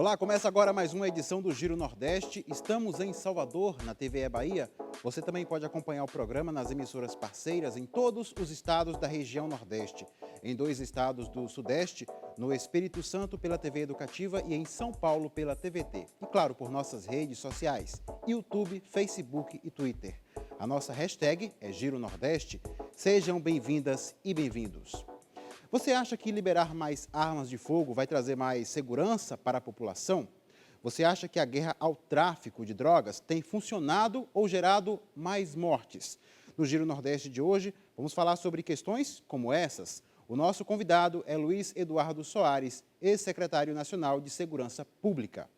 Olá, começa agora mais uma edição do Giro Nordeste. Estamos em Salvador, na TVE Bahia. Você também pode acompanhar o programa nas emissoras parceiras em todos os estados da região Nordeste. Em 2 estados do Sudeste, no Espírito Santo pela TV Educativa e em São Paulo pela TVT. E claro, por nossas redes sociais, YouTube, Facebook e Twitter. A nossa hashtag é Giro Nordeste. Sejam bem-vindas e bem-vindos. Você acha que liberar mais armas de fogo vai trazer mais segurança para a população? Você acha que a guerra ao tráfico de drogas tem funcionado ou gerado mais mortes? No Giro Nordeste de hoje, vamos falar sobre questões como essas. O nosso convidado é Luiz Eduardo Soares, ex-secretário nacional de Segurança Pública.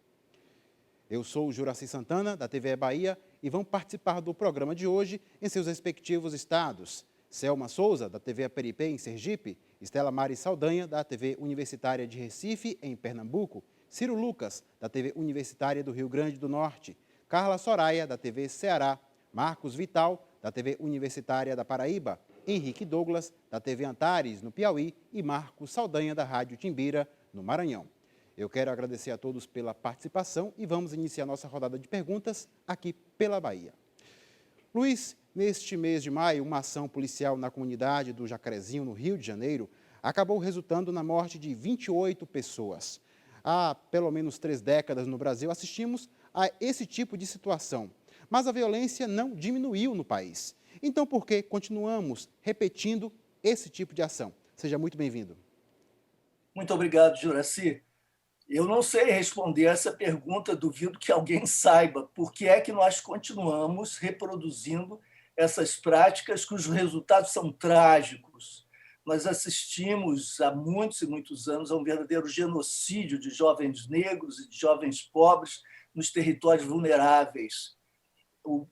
Eu sou o Juraci Santana, da TVE Bahia, e vão participar do programa de hoje em seus respectivos estados. Selma Souza, da TV Aperipê, em Sergipe, Estela Mari Saldanha, da TV Universitária de Recife, em Pernambuco, Ciro Lucas, da TV Universitária do Rio Grande do Norte, Carla Soraya, da TV Ceará, Marcos Vital, da TV Universitária da Paraíba, Henrique Douglas, da TV Antares, no Piauí, e Marcos Saldanha, da Rádio Timbira, no Maranhão. Eu quero agradecer a todos pela participação e vamos iniciar nossa rodada de perguntas aqui pela Bahia. Luiz, neste mês de maio, uma ação policial na comunidade do Jacarezinho, no Rio de Janeiro, acabou resultando na morte de 28 pessoas. Há pelo menos 3 décadas no Brasil assistimos a esse tipo de situação, mas a violência não diminuiu no país. Então, por que continuamos repetindo esse tipo de ação? Seja muito bem-vindo. Muito obrigado, Juraci. Eu não sei responder essa pergunta, duvido que alguém saiba por que é que nós continuamos reproduzindo essas práticas cujos resultados são trágicos. Nós assistimos há muitos e muitos anos a um verdadeiro genocídio de jovens negros e de jovens pobres nos territórios vulneráveis.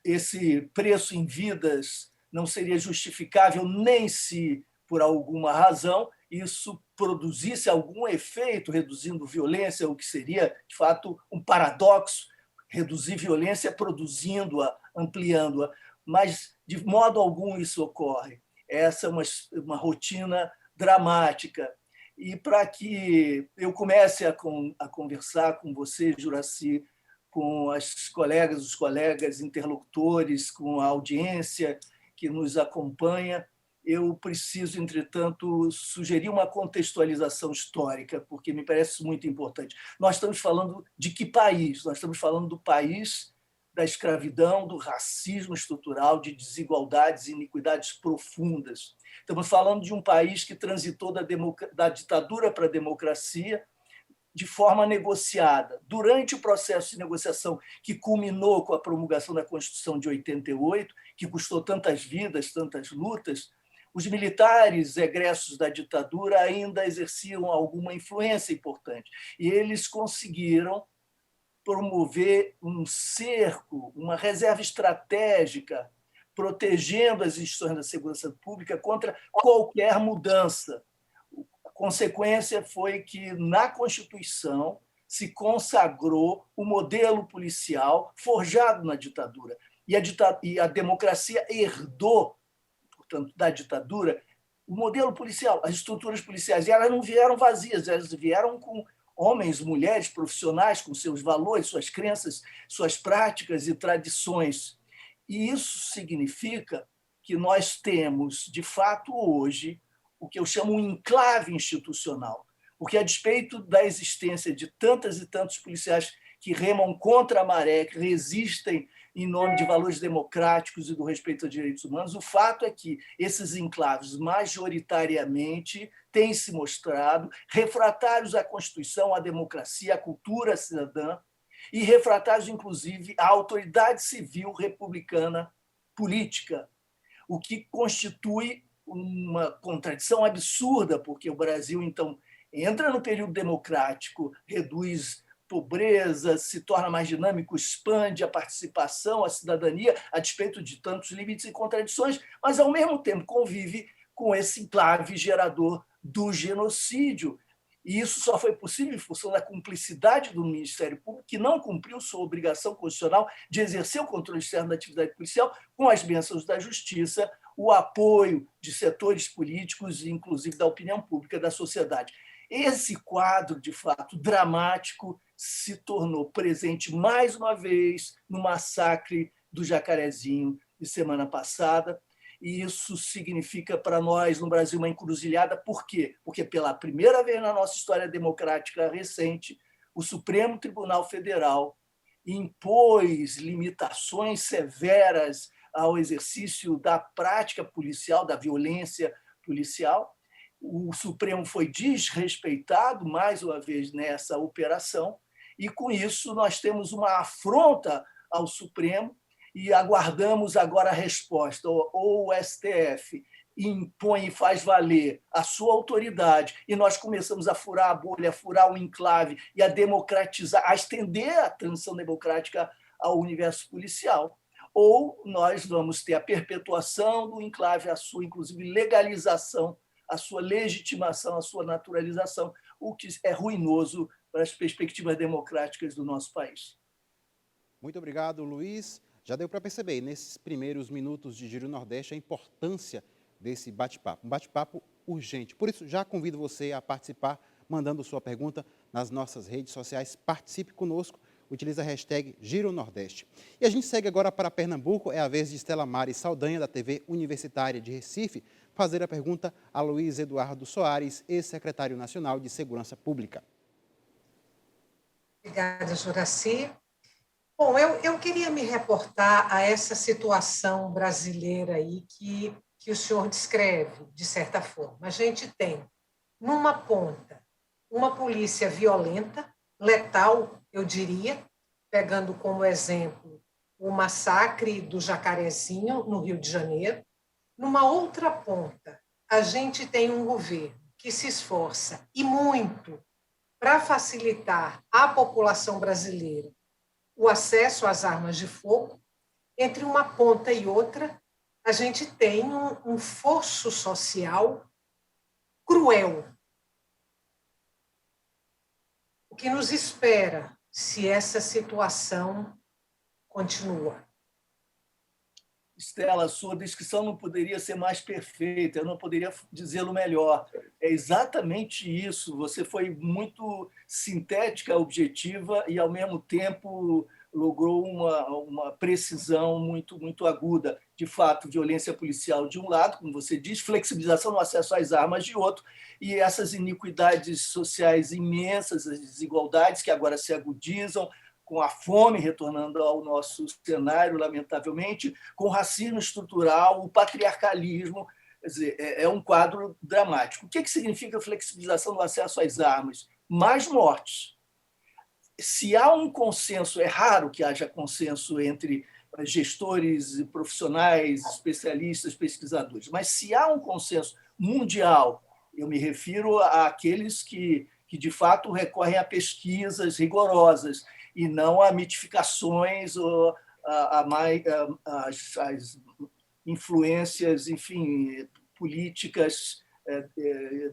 Esse preço em vidas não seria justificável nem se, por alguma razão, isso produzisse algum efeito reduzindo violência, o que seria, de fato, um paradoxo, reduzir violência produzindo-a, ampliando-a. Mas, de modo algum, isso ocorre. Essa é uma rotina dramática. E para que eu comece a conversar com você, Juraci, com as colegas, os colegas interlocutores, com a audiência que nos acompanha, eu preciso, entretanto, sugerir uma contextualização histórica, porque me parece muito importante. Nós estamos falando de que país? Nós estamos falando do país da escravidão, do racismo estrutural, de desigualdades e iniquidades profundas. Estamos falando de um país que transitou da ditadura para a democracia de forma negociada. Durante o processo de negociação que culminou com a promulgação da Constituição de 88, que custou tantas vidas, tantas lutas, os militares egressos da ditadura ainda exerciam alguma influência importante. E eles conseguiram promover um cerco, uma reserva estratégica, protegendo as instituições da segurança pública contra qualquer mudança. A consequência foi que, na Constituição, se consagrou o modelo policial forjado na ditadura. E a democracia herdou, portanto, da ditadura, o modelo policial, as estruturas policiais. E elas não vieram vazias, elas vieram com homens, mulheres, profissionais, com seus valores, suas crenças, suas práticas e tradições. E isso significa que nós temos, de fato, hoje, o que eu chamo um enclave institucional, porque, a despeito da existência de tantas e tantos policiais que remam contra a maré, que resistem em nome de valores democráticos e do respeito a direitos humanos, o fato é que esses enclaves, majoritariamente, têm se mostrado refratários à Constituição, à democracia, à cultura cidadã e refratários, inclusive, à autoridade civil republicana política, o que constitui uma contradição absurda, porque o Brasil, então, entra no período democrático, reduz pobreza, se torna mais dinâmico, expande a participação, a cidadania, a despeito de tantos limites e contradições, mas, ao mesmo tempo, convive com esse enclave gerador do genocídio. E isso só foi possível em função da cumplicidade do Ministério Público, que não cumpriu sua obrigação constitucional de exercer o controle externo da atividade policial, com as bênçãos da Justiça, o apoio de setores políticos e, inclusive, da opinião pública da sociedade. Esse quadro, de fato, dramático, se tornou presente mais uma vez no massacre do Jacarezinho de semana passada. E isso significa para nós, no Brasil, uma encruzilhada. Por quê? Porque, pela primeira vez na nossa história democrática recente, o Supremo Tribunal Federal impôs limitações severas ao exercício da prática policial, da violência policial. O Supremo foi desrespeitado, mais uma vez, nessa operação, e, com isso, nós temos uma afronta ao Supremo e aguardamos agora a resposta. Ou o STF impõe e faz valer a sua autoridade e nós começamos a furar a bolha, a furar o enclave e a democratizar, a estender a transição democrática ao universo policial. Ou nós vamos ter a perpetuação do enclave, a sua, inclusive, legalização, a sua legitimação, a sua naturalização, o que é ruinoso para as perspectivas democráticas do nosso país. Muito obrigado, Luiz. Já deu para perceber, nesses primeiros minutos de Giro Nordeste, a importância desse bate-papo. Um bate-papo urgente. Por isso, já convido você a participar, mandando sua pergunta nas nossas redes sociais. Participe conosco, utilize a hashtag Giro Nordeste. E a gente segue agora para Pernambuco. É a vez de Estela Mari Saldanha, da TV Universitária de Recife, fazer a pergunta a Luiz Eduardo Soares, ex-secretário nacional de Segurança Pública. Obrigada, Juraci. Bom, eu queria me reportar a essa situação brasileira aí que o senhor descreve, de certa forma. A gente tem, numa ponta, uma polícia violenta, letal, eu diria, pegando como exemplo o massacre do Jacarezinho, no Rio de Janeiro. Numa outra ponta, a gente tem um governo que se esforça, e muito, para facilitar à população brasileira o acesso às armas de fogo. Entre uma ponta e outra, a gente tem um fosso social cruel. O que nos espera se essa situação continua? Estela, a sua descrição não poderia ser mais perfeita, eu não poderia dizê-lo melhor. É exatamente isso. Você foi muito sintética, objetiva e, ao mesmo tempo, logrou uma precisão muito aguda. De fato, violência policial de um lado, como você diz, flexibilização no acesso às armas de outro, e essas iniquidades sociais imensas, as desigualdades que agora se agudizam, com a fome retornando ao nosso cenário, lamentavelmente, com o racismo estrutural, o patriarcalismo. Quer dizer, é um quadro dramático. O que significa flexibilização do acesso às armas? Mais mortes. Se há um consenso, é raro que haja consenso entre gestores, profissionais, especialistas, pesquisadores, mas se há um consenso mundial, eu me refiro àqueles que de fato recorrem a pesquisas rigorosas e não a mitificações ou as influências, enfim, políticas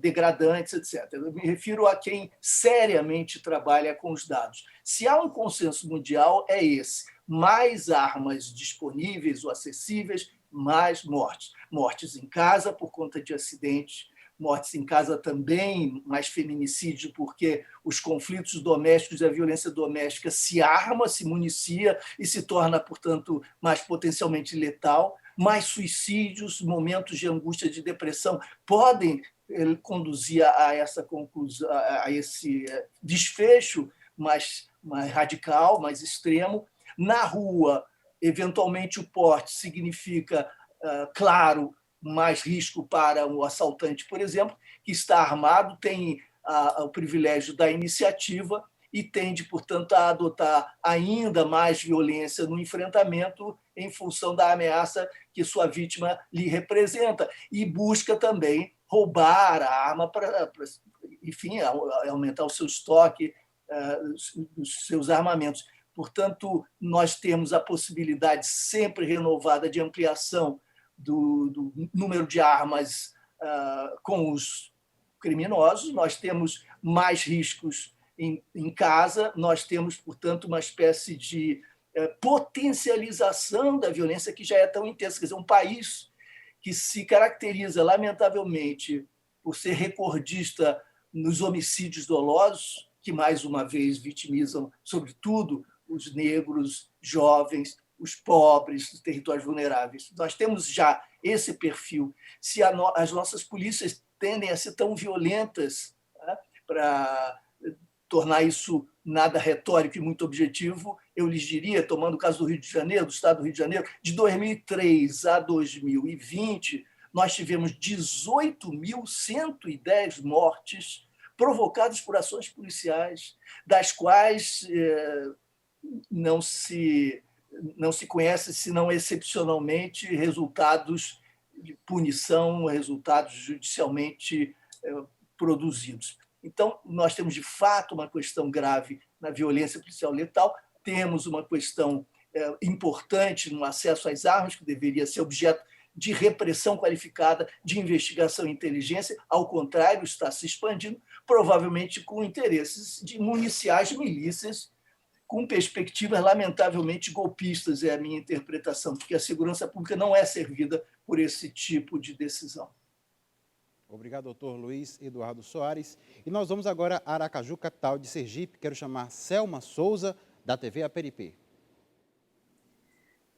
degradantes, etc. Eu me refiro a quem seriamente trabalha com os dados. Se há um consenso mundial, é esse. Mais armas disponíveis ou acessíveis, mais mortes. Mortes em casa por conta de acidentes, mortes em casa também, mais feminicídio, porque os conflitos domésticos e a violência doméstica se arma, se municia e se torna, portanto, mais potencialmente letal. Mais suicídios, momentos de angústia, de depressão, podem conduzir a essa conclusão, a esse desfecho mais radical, mais extremo. Na rua, eventualmente, o porte significa, claro, mais risco para o assaltante, por exemplo, que está armado, tem o privilégio da iniciativa e tende, portanto, a adotar ainda mais violência no enfrentamento em função da ameaça que sua vítima lhe representa e busca também roubar a arma para, enfim, aumentar o seu estoque, os seus armamentos. Portanto, nós temos a possibilidade sempre renovada de ampliação do número de armas com os criminosos, nós temos mais riscos em casa, nós temos, portanto, uma espécie de potencialização da violência que já é tão intensa. Quer dizer, um país que se caracteriza, lamentavelmente, por ser recordista nos homicídios dolosos, que, mais uma vez, vitimizam, sobretudo, os negros, jovens, os pobres, os territórios vulneráveis. Nós temos já esse perfil. Se as nossas polícias tendem a ser tão violentas, né, para tornar isso nada retórico e muito objetivo, eu lhes diria, tomando o caso do Rio de Janeiro, do estado do Rio de Janeiro, de 2003 a 2020, nós tivemos 18.110 mortes provocadas por ações policiais, das quais não se conhece, senão excepcionalmente, resultados de punição, resultados judicialmente produzidos. Então, nós temos, de fato, uma questão grave na violência policial letal, temos uma questão importante no acesso às armas, que deveria ser objeto de repressão qualificada, de investigação e inteligência, ao contrário, está se expandindo, provavelmente com interesses de municiar as milícias, com perspectivas lamentavelmente golpistas, é a minha interpretação, porque a segurança pública não é servida por esse tipo de decisão. Obrigado, doutor Luiz Eduardo Soares. E nós vamos agora a Aracaju, capital de Sergipe. Quero chamar Selma Souza, da TV APRP.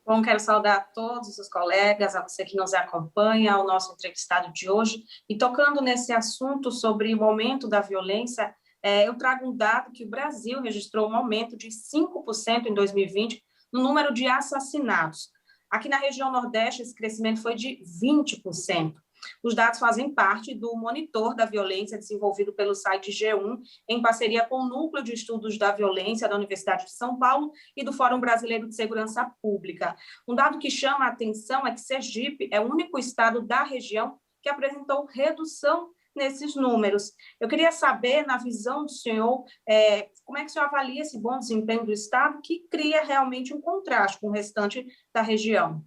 Bom, quero saudar a todos os colegas, a você que nos acompanha, ao nosso entrevistado de hoje. E tocando nesse assunto sobre o aumento da violência, eu trago um dado que o Brasil registrou um aumento de 5% em 2020 no número de assassinatos. Aqui na região Nordeste, esse crescimento foi de 20%. Os dados fazem parte do monitor da violência desenvolvido pelo site G1, em parceria com o Núcleo de Estudos da Violência da Universidade de São Paulo e do Fórum Brasileiro de Segurança Pública. Um dado que chama a atenção é que Sergipe é o único estado da região que apresentou redução nesses números. Eu queria saber, na visão do senhor, como é que o senhor avalia esse bom desempenho do estado, que cria realmente um contraste com o restante da região?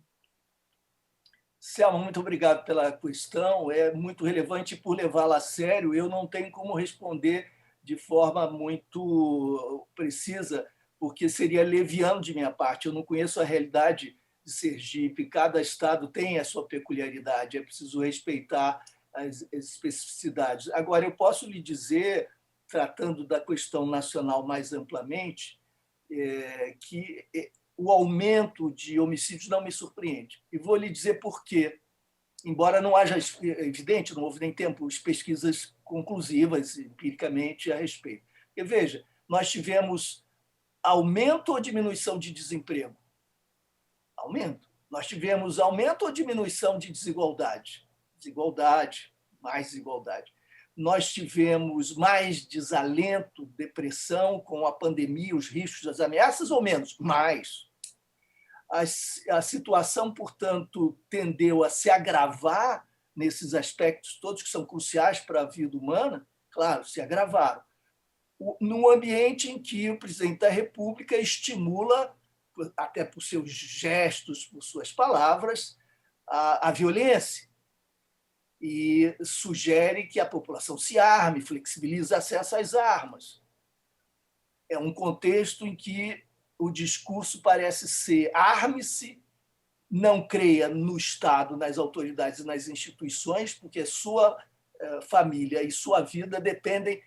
Selma, muito obrigado pela questão, é muito relevante por levá-la a sério. Eu não tenho como responder de forma muito precisa, porque seria leviano de minha parte. Eu não conheço a realidade de Sergipe, cada estado tem a sua peculiaridade, é preciso respeitar as especificidades. Agora, eu posso lhe dizer, tratando da questão nacional mais amplamente, que o aumento de homicídios não me surpreende. E vou lhe dizer por quê. Embora não haja, evidente, não houve nem tempo, pesquisas conclusivas empiricamente a respeito. Porque, veja, nós tivemos aumento ou diminuição de desemprego? Aumento. Nós tivemos aumento ou diminuição de desigualdade? Desigualdade, mais desigualdade. Nós tivemos mais desalento, depressão com a pandemia, os riscos, as ameaças, ou menos? Mais. A situação, portanto, tendeu a se agravar nesses aspectos todos que são cruciais para a vida humana, claro, se agravaram, num ambiente em que o presidente da República estimula, até por seus gestos, por suas palavras, a violência e sugere que a população se arme, flexibilize acesso às armas. É um contexto em que o discurso parece ser arme-se, não creia no Estado, nas autoridades e nas instituições, porque sua família e sua vida dependem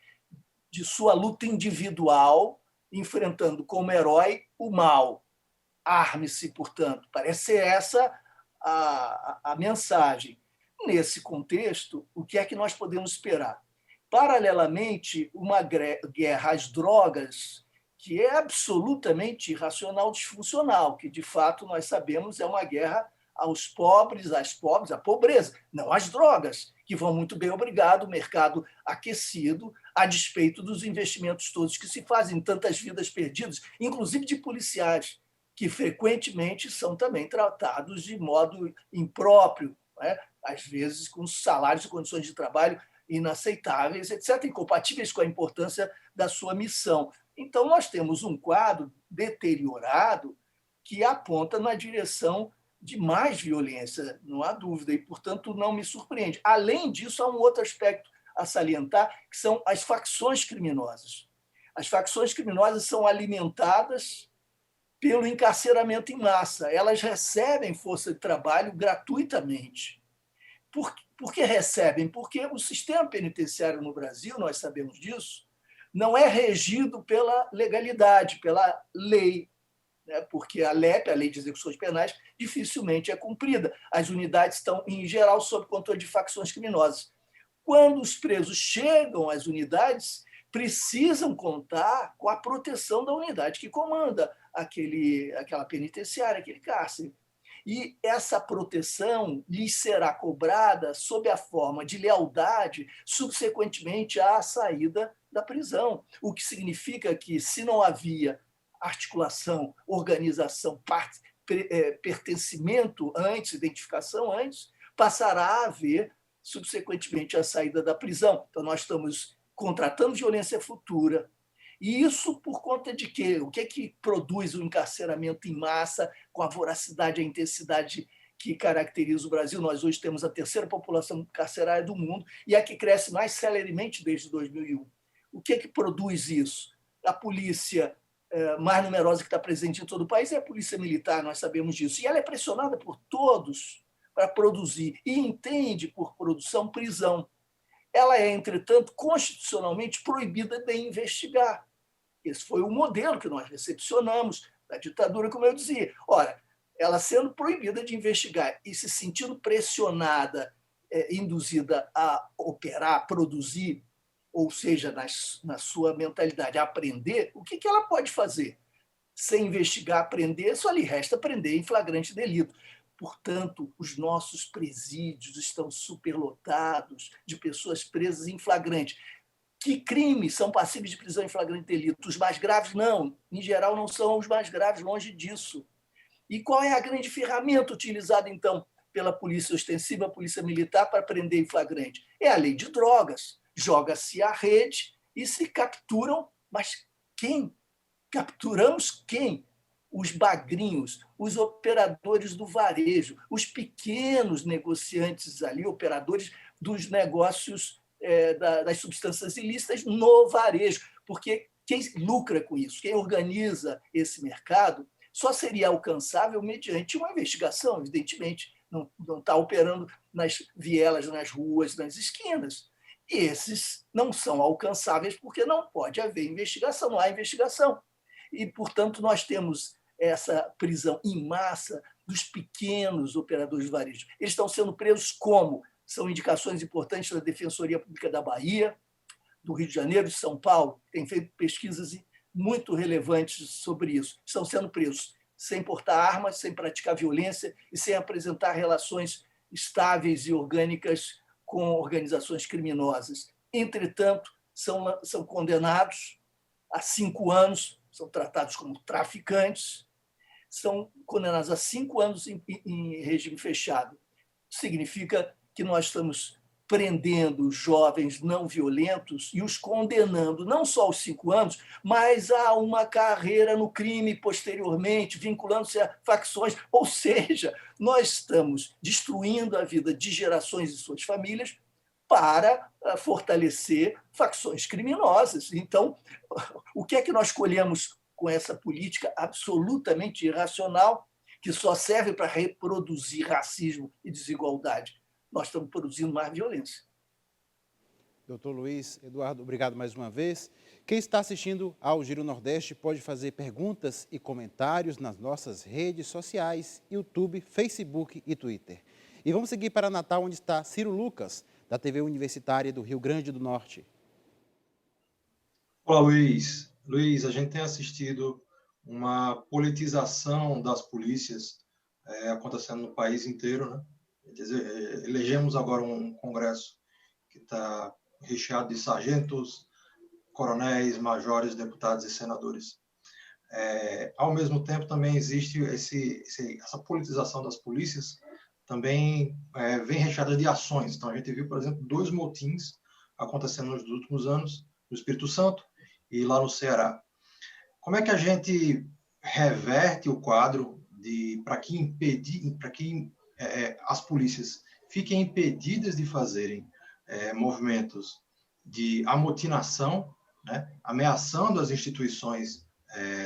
de sua luta individual, enfrentando como herói o mal. Arme-se, portanto. Parece ser essa a mensagem. Nesse contexto, o que é que nós podemos esperar? Paralelamente, uma guerra às drogas, que é absolutamente irracional, disfuncional, que, de fato, nós sabemos é uma guerra aos pobres, às pobres, à pobreza, não às drogas, que vão muito bem, obrigado, mercado aquecido, a despeito dos investimentos todos que se fazem, tantas vidas perdidas, inclusive de policiais, que frequentemente são também tratados de modo impróprio, né? Às vezes com salários e condições de trabalho inaceitáveis, etc., incompatíveis com a importância da sua missão. Então, nós temos um quadro deteriorado que aponta na direção de mais violência, não há dúvida, e, portanto, não me surpreende. Além disso, há um outro aspecto a salientar, que são as facções criminosas. As facções criminosas são alimentadas pelo encarceramento em massa. Elas recebem força de trabalho gratuitamente. Por que recebem? Porque o sistema penitenciário no Brasil, nós sabemos disso, não é regido pela legalidade, pela lei, né? Porque a LEP, a Lei de Execuções Penais, dificilmente é cumprida. As unidades estão, em geral, sob controle de facções criminosas. Quando os presos chegam às unidades, precisam contar com a proteção da unidade que comanda aquela penitenciária, aquele cárcere. E essa proteção lhes será cobrada sob a forma de lealdade subsequentemente à saída da prisão, o que significa que, se não havia articulação, organização, pertencimento antes, identificação antes, passará a haver subsequentemente à saída da prisão. Então, nós estamos contratando violência futura. E isso por conta de quê? O que é que produz o encarceramento em massa com a voracidade e a intensidade que caracteriza o Brasil? Nós hoje temos a terceira população carcerária do mundo e a que cresce mais celeremente desde 2001. O que é que produz isso? A polícia mais numerosa que está presente em todo o país é a polícia militar, nós sabemos disso. E ela é pressionada por todos para produzir e entende por produção prisão. Ela é, entretanto, constitucionalmente proibida de investigar. Esse foi o modelo que nós recepcionamos da ditadura, como eu dizia. Ora, ela sendo proibida de investigar e se sentindo pressionada, induzida a operar, a produzir, ou seja, na sua mentalidade, a aprender, o que ela pode fazer? Sem investigar, aprender, só lhe resta prender em flagrante delito. Portanto, os nossos presídios estão superlotados de pessoas presas em flagrante. Que crimes são passíveis de prisão em flagrante delito? Os mais graves, não. Em geral, não são os mais graves, longe disso. E qual é a grande ferramenta utilizada, então, pela polícia ostensiva, a polícia militar, para prender em flagrante? É a lei de drogas. Joga-se a rede e se capturam, mas quem? Capturamos quem? Os bagrinhos, os operadores do varejo, os pequenos negociantes ali, operadores dos negócios das substâncias ilícitas no varejo, porque quem lucra com isso, quem organiza esse mercado, só seria alcançável mediante uma investigação, evidentemente. Não está operando nas vielas, nas ruas, nas esquinas. E esses não são alcançáveis porque não pode haver investigação, não há investigação. E, portanto, nós temos essa prisão em massa dos pequenos operadores de varejo. Eles estão sendo presos como? São indicações importantes da Defensoria Pública da Bahia, do Rio de Janeiro, de São Paulo, tem feito pesquisas muito relevantes sobre isso. Estão sendo presos sem portar armas, sem praticar violência e sem apresentar relações estáveis e orgânicas com organizações criminosas. Entretanto, são condenados a 5 anos, são tratados como traficantes, são condenados a 5 anos em regime fechado. Significa que nós estamos prendendo jovens não violentos e os condenando não só aos 5 anos, mas a uma carreira no crime posteriormente, vinculando-se a facções. Ou seja, nós estamos destruindo a vida de gerações e suas famílias para fortalecer facções criminosas. Então, o que é que nós colhemos com essa política absolutamente irracional que só serve para reproduzir racismo e desigualdade? Nós estamos produzindo mais violência. Doutor Luiz Eduardo, obrigado mais uma vez. Quem está assistindo ao Giro Nordeste pode fazer perguntas e comentários nas nossas redes sociais, YouTube, Facebook e Twitter. E vamos seguir para Natal, onde está Ciro Lucas, da TV Universitária do Rio Grande do Norte. Olá, Luiz. Luiz, a gente tem assistido uma politização das polícias acontecendo no país inteiro, né? Elegemos agora um Congresso que está recheado de sargentos, coronéis, majores, deputados e senadores. Ao mesmo tempo, também existe essa politização das polícias, também vem recheada de ações. Então, a gente viu, por exemplo, 2 motins acontecendo nos últimos anos, no Espírito Santo e lá no Ceará. Como é que a gente reverte o quadro para que as polícias fiquem impedidas de fazerem movimentos de amotinação, né, ameaçando as instituições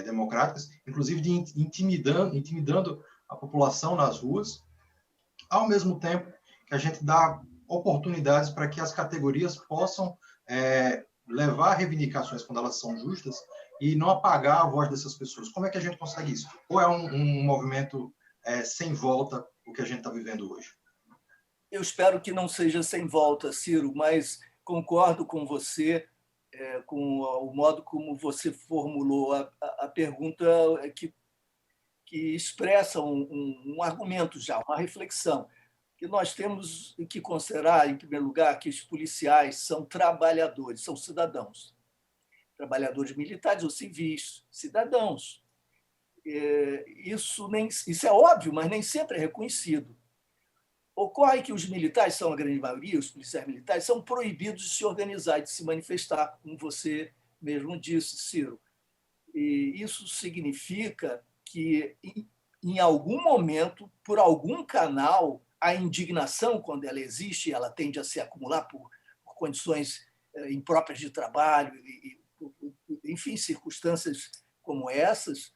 democráticas, inclusive de intimidando a população nas ruas, ao mesmo tempo que a gente dá oportunidades para que as categorias possam levar reivindicações quando elas são justas e não apagar a voz dessas pessoas. Como é que a gente consegue isso? Ou é um movimento sem volta o que a gente está vivendo hoje? Eu espero que não seja sem volta, Ciro, mas concordo com você, com o modo como você formulou a pergunta que expressa um argumento já, uma reflexão, que nós temos que considerar, em primeiro lugar, que os policiais são trabalhadores, são cidadãos, trabalhadores militares ou civis, cidadãos. Isso é óbvio, mas nem sempre é reconhecido. Ocorre que os militares, são a grande maioria, os policiais militares, são proibidos de se organizar, de se manifestar, como você mesmo disse, Ciro. E isso significa que, em algum momento, por algum canal, a indignação, quando ela existe, ela tende a se acumular por condições impróprias de trabalho, enfim, circunstâncias como essas,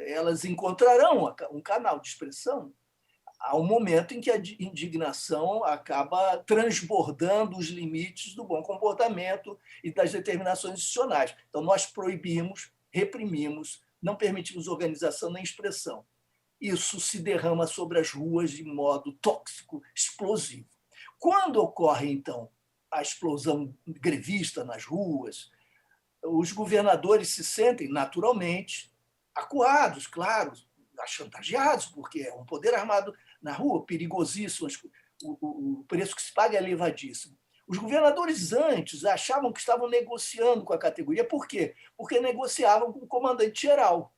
elas encontrarão um canal de expressão. Há um momento em que a indignação acaba transbordando os limites do bom comportamento e das determinações institucionais. Então, nós proibimos, reprimimos, não permitimos organização nem expressão. Isso se derrama sobre as ruas de modo tóxico, explosivo. Quando ocorre, então, a explosão grevista nas ruas, os governadores se sentem, naturalmente, acuados, claro, chantageados, porque é um poder armado na rua, perigosíssimo, o preço que se paga é elevadíssimo. Os governadores antes achavam que estavam negociando com a categoria. Por quê? Porque negociavam com o comandante-geral,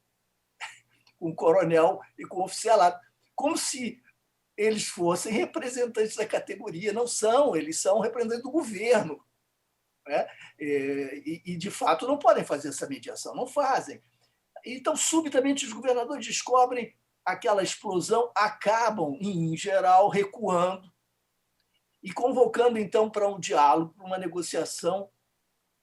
com o coronel e com o oficialado, como se eles fossem representantes da categoria. Não são, eles são representantes do governo. Né? E, de fato, não podem fazer essa mediação, não fazem. Então, subitamente, os governadores descobrem aquela explosão, acabam, em geral, recuando e convocando, então, para um diálogo, para uma negociação,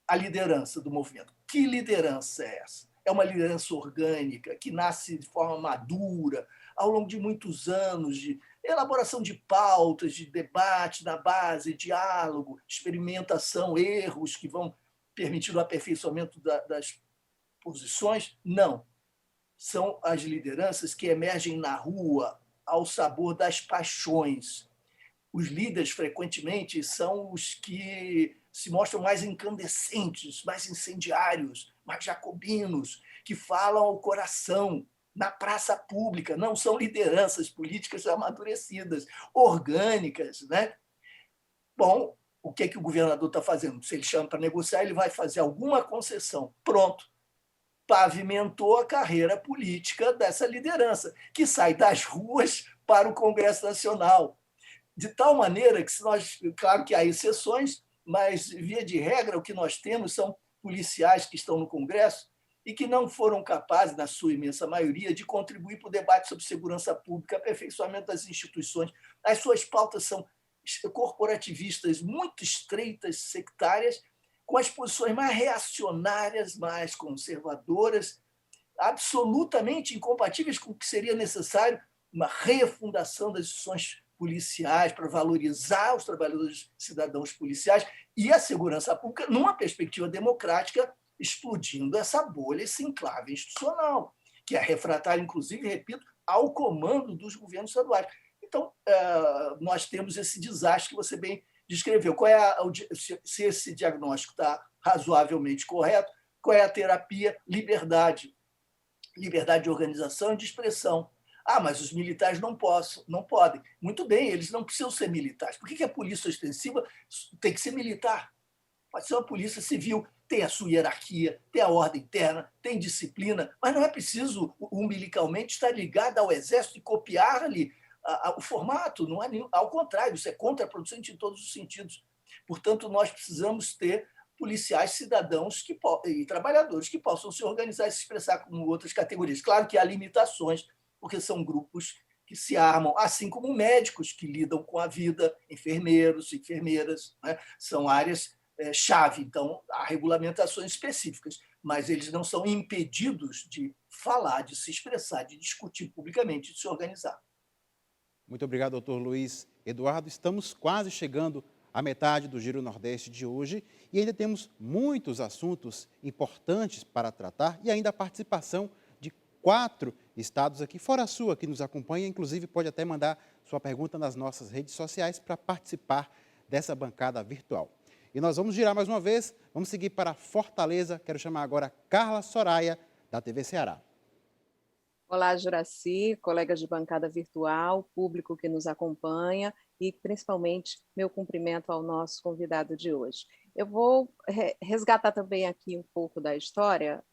a liderança do movimento. Que liderança é essa? É uma liderança orgânica, que nasce de forma madura, ao longo de muitos anos de elaboração de pautas, de debate na base, diálogo, experimentação, erros que vão permitir o aperfeiçoamento das posições? Não. São as lideranças que emergem na rua ao sabor das paixões. Os líderes, frequentemente, são os que se mostram mais incandescentes, mais incendiários, mais jacobinos, que falam ao coração, na praça pública. Não são lideranças políticas amadurecidas, orgânicas. Né? Bom, o que o governador está fazendo? Se ele chama para negociar, ele vai fazer alguma concessão. Pronto. Pavimentou a carreira política dessa liderança, que sai das ruas para o Congresso Nacional. De tal maneira que, se nós, claro que há exceções, mas, via de regra, o que nós temos são policiais que estão no Congresso e que não foram capazes, na sua imensa maioria, de contribuir para o debate sobre segurança pública, aperfeiçoamento das instituições. As suas pautas são corporativistas, muito estreitas, sectárias, com as posições mais reacionárias, mais conservadoras, absolutamente incompatíveis com o que seria necessário uma refundação das instituições policiais para valorizar os trabalhadores cidadãos policiais e a segurança pública numa perspectiva democrática, explodindo essa bolha, esse enclave institucional, que é refratário, inclusive, repito, ao comando dos governos estaduais. Então, nós temos esse desastre que você bem descreveu. Se esse diagnóstico está razoavelmente correto, qual é a terapia? Liberdade. Liberdade de organização e de expressão. Ah, mas os militares não podem. Muito bem, eles não precisam ser militares. Por que a polícia ostensiva tem que ser militar? Pode ser uma polícia civil, tem a sua hierarquia, tem a ordem interna, tem disciplina, mas não é preciso umbilicalmente estar ligado ao exército e copiar ali o formato. Não é nenhum, ao contrário, isso é contraproducente em todos os sentidos. Portanto, nós precisamos ter policiais, cidadãos e trabalhadores que possam se organizar e se expressar como outras categorias. Claro que há limitações, porque são grupos que se armam, assim como médicos que lidam com a vida, enfermeiros, enfermeiras, né? São áreas-chave, então há regulamentações específicas, mas eles não são impedidos de falar, de se expressar, de discutir publicamente, de se organizar. Muito obrigado, doutor Luiz Eduardo. Estamos quase chegando a metade do Giro Nordeste de hoje e ainda temos muitos assuntos importantes para tratar e ainda a participação de 4 estados aqui, fora a sua, que nos acompanha. Inclusive, pode até mandar sua pergunta nas nossas redes sociais para participar dessa bancada virtual. E nós vamos girar mais uma vez, vamos seguir para Fortaleza. Quero chamar agora Carla Soraya, da TV Ceará. Olá, Juracy, colegas de bancada virtual, público que nos acompanha e, principalmente, meu cumprimento ao nosso convidado de hoje. Eu vou resgatar também aqui um pouco da história,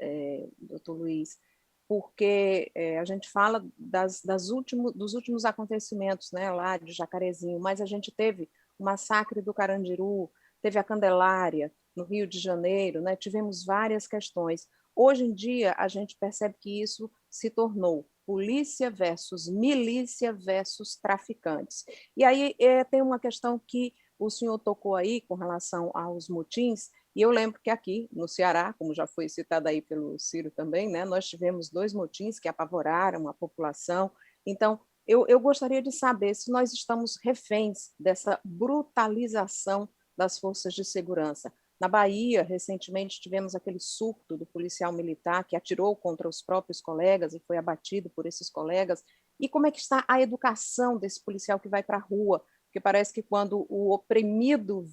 doutor Luiz, porque a gente fala dos últimos acontecimentos, né, lá de Jacarezinho, mas a gente teve o massacre do Carandiru, teve a Candelária, no Rio de Janeiro, né, tivemos várias questões. Hoje em dia, a gente percebe que isso se tornou polícia versus milícia versus traficantes. E aí tem uma questão que o senhor tocou aí com relação aos motins, e eu lembro que aqui no Ceará, como já foi citado aí pelo Ciro também, né, nós tivemos 2 motins que apavoraram a população. Então, eu gostaria de saber se nós estamos reféns dessa brutalização das forças de segurança. Na Bahia, recentemente, tivemos aquele surto do policial militar que atirou contra os próprios colegas e foi abatido por esses colegas. E como é que está a educação desse policial que vai para a rua? Porque parece que quando o oprimido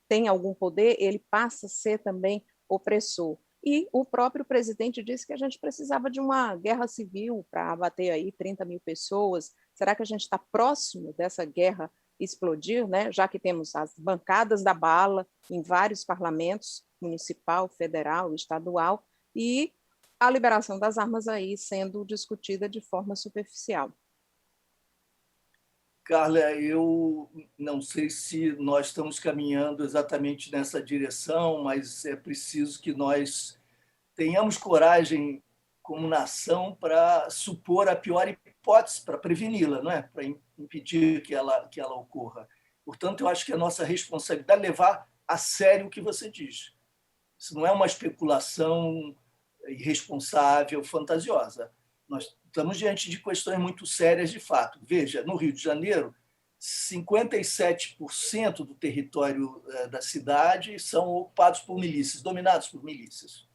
tem algum poder, ele passa a ser também opressor. E o próprio presidente disse que a gente precisava de uma guerra civil para abater aí 30 mil pessoas. Será que a gente está próximo dessa guerra explodir, né? Já que temos as bancadas da bala em vários parlamentos, municipal, federal, estadual, e a liberação das armas aí sendo discutida de forma superficial. Carla, eu não sei se nós estamos caminhando exatamente nessa direção, mas é preciso que nós tenhamos coragem como nação para supor a pior hipótese, para preveni-la, não é? Para impedir que ela ocorra. Portanto, eu acho que é nossa responsabilidade levar a sério o que você diz. Isso não é uma especulação irresponsável, fantasiosa. Nós estamos diante de questões muito sérias de fato. Veja, no Rio de Janeiro, 57% do território da cidade são ocupados por milícias, dominados por milícias.